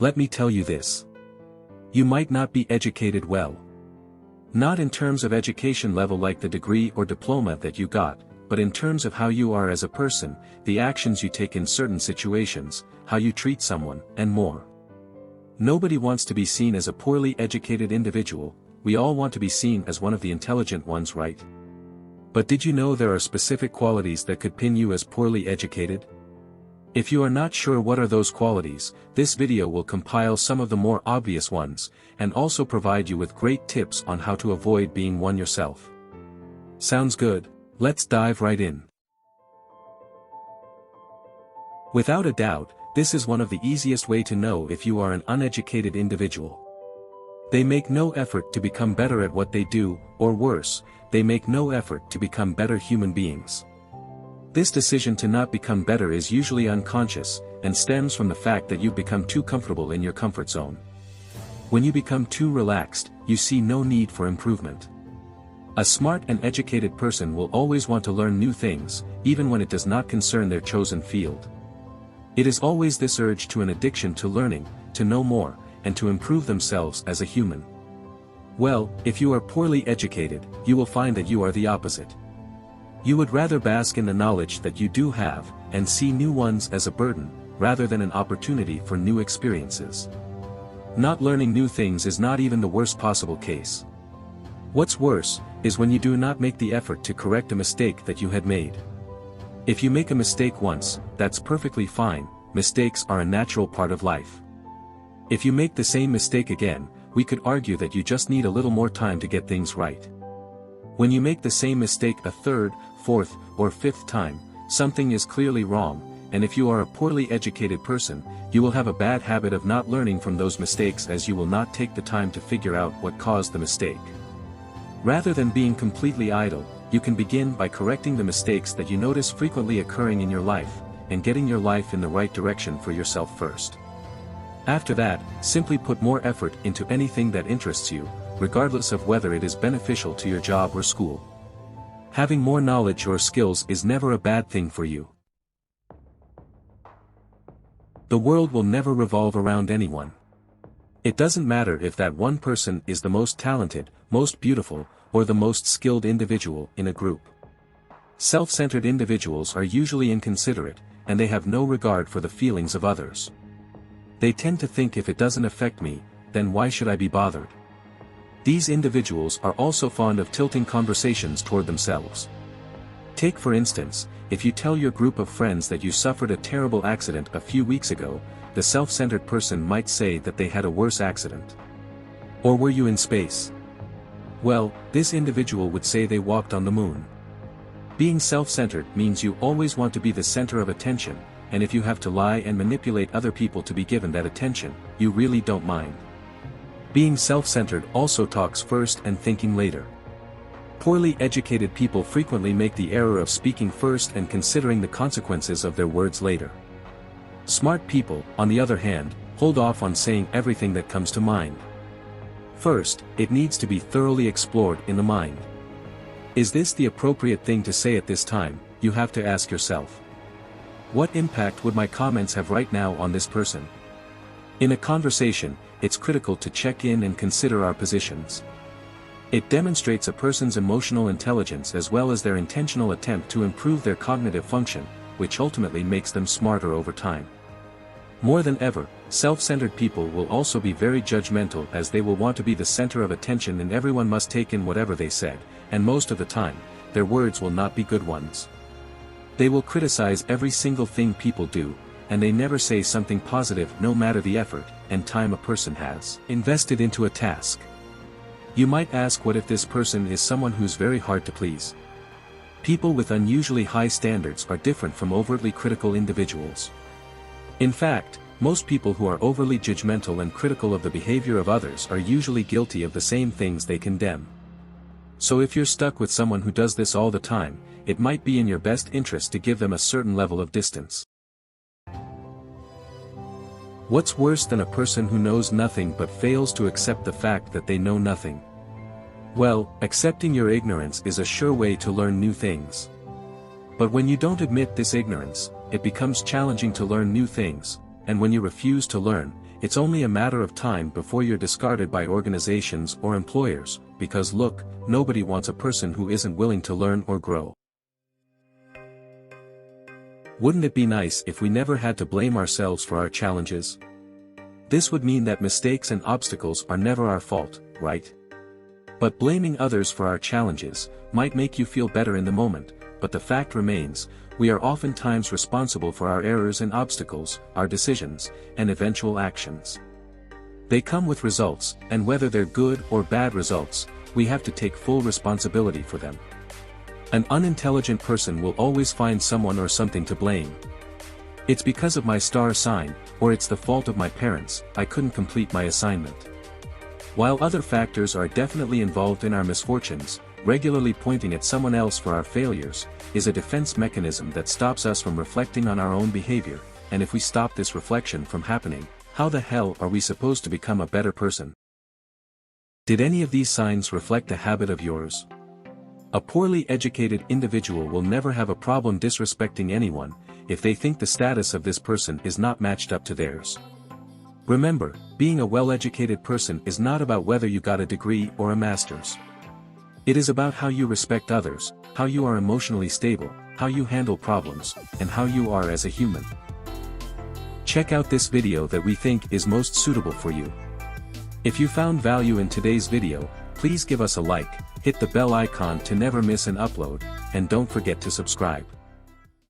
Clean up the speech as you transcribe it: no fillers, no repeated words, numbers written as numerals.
Let me tell you this. You might not be educated well. Not in terms of education level like the degree or diploma that you got, but in terms of how you are as a person, the actions you take in certain situations, how you treat someone, and more. Nobody wants to be seen as a poorly educated individual, we all want to be seen as one of the intelligent ones, right? But did you know there are specific qualities that could pin you as poorly educated? If you are not sure what are those qualities, this video will compile some of the more obvious ones, and also provide you with great tips on how to avoid being one yourself. Sounds good? Let's dive right in. Without a doubt, this is one of the easiest way to know if you are an uneducated individual. They make no effort to become better at what they do, or worse, they make no effort to become better human beings. This decision to not become better is usually unconscious, and stems from the fact that you've become too comfortable in your comfort zone. When you become too relaxed, you see no need for improvement. A smart and educated person will always want to learn new things, even when it does not concern their chosen field. It is always this urge to an addiction to learning, to know more, and to improve themselves as a human. Well, if you are poorly educated, you will find that you are the opposite. You would rather bask in the knowledge that you do have, and see new ones as a burden, rather than an opportunity for new experiences. Not learning new things is not even the worst possible case. What's worse, is when you do not make the effort to correct a mistake that you had made. If you make a mistake once, that's perfectly fine, mistakes are a natural part of life. If you make the same mistake again, we could argue that you just need a little more time to get things right. When you make the same mistake a third, fourth, or fifth time, something is clearly wrong, and if you are a poorly educated person, you will have a bad habit of not learning from those mistakes as you will not take the time to figure out what caused the mistake. Rather than being completely idle, you can begin by correcting the mistakes that you notice frequently occurring in your life, and getting your life in the right direction for yourself first. After that, simply put more effort into anything that interests you, regardless of whether it is beneficial to your job or school. Having more knowledge or skills is never a bad thing for you. The world will never revolve around anyone. It doesn't matter if that one person is the most talented, most beautiful, or the most skilled individual in a group. Self-centered individuals are usually inconsiderate, and they have no regard for the feelings of others. They tend to think if it doesn't affect me, then why should I be bothered? These individuals are also fond of tilting conversations toward themselves. Take for instance, if you tell your group of friends that you suffered a terrible accident a few weeks ago, the self-centered person might say that they had a worse accident. Or were you in space? Well, this individual would say they walked on the moon. Being self-centered means you always want to be the center of attention, and if you have to lie and manipulate other people to be given that attention, you really don't mind. Being self-centered also talks first and thinking later. Poorly educated people frequently make the error of speaking first and considering the consequences of their words later. Smart people, on the other hand, hold off on saying everything that comes to mind. First, it needs to be thoroughly explored in the mind. Is this the appropriate thing to say at this time, you have to ask yourself. What impact would my comments have right now on this person? In a conversation, it's critical to check in and consider our positions. It demonstrates a person's emotional intelligence as well as their intentional attempt to improve their cognitive function, which ultimately makes them smarter over time. More than ever, self-centered people will also be very judgmental as they will want to be the center of attention and everyone must take in whatever they said, and most of the time, their words will not be good ones. They will criticize every single thing people do, and they never say something positive no matter the effort and time a person has invested into a task. You might ask, what if this person is someone who's very hard to please? People with unusually high standards are different from overtly critical individuals. In fact, most people who are overly judgmental and critical of the behavior of others are usually guilty of the same things they condemn. So if you're stuck with someone who does this all the time, it might be in your best interest to give them a certain level of distance. What's worse than a person who knows nothing but fails to accept the fact that they know nothing? Well, accepting your ignorance is a sure way to learn new things. But when you don't admit this ignorance, it becomes challenging to learn new things, and when you refuse to learn, it's only a matter of time before you're discarded by organizations or employers, because look, nobody wants a person who isn't willing to learn or grow. Wouldn't it be nice if we never had to blame ourselves for our challenges? This would mean that mistakes and obstacles are never our fault, right? But blaming others for our challenges might make you feel better in the moment, but the fact remains, we are oftentimes responsible for our errors and obstacles, our decisions, and eventual actions. They come with results, and whether they're good or bad results, we have to take full responsibility for them. An unintelligent person will always find someone or something to blame. It's because of my star sign, or it's the fault of my parents, I couldn't complete my assignment. While other factors are definitely involved in our misfortunes, regularly pointing at someone else for our failures is a defense mechanism that stops us from reflecting on our own behavior, and if we stop this reflection from happening, how the hell are we supposed to become a better person? Did any of these signs reflect a habit of yours? A poorly educated individual will never have a problem disrespecting anyone if they think the status of this person is not matched up to theirs. Remember, being a well-educated person is not about whether you got a degree or a master's. It is about how you respect others, how you are emotionally stable, how you handle problems, and how you are as a human. Check out this video that we think is most suitable for you. If you found value in today's video, please give us a like, hit the bell icon to never miss an upload, and don't forget to subscribe.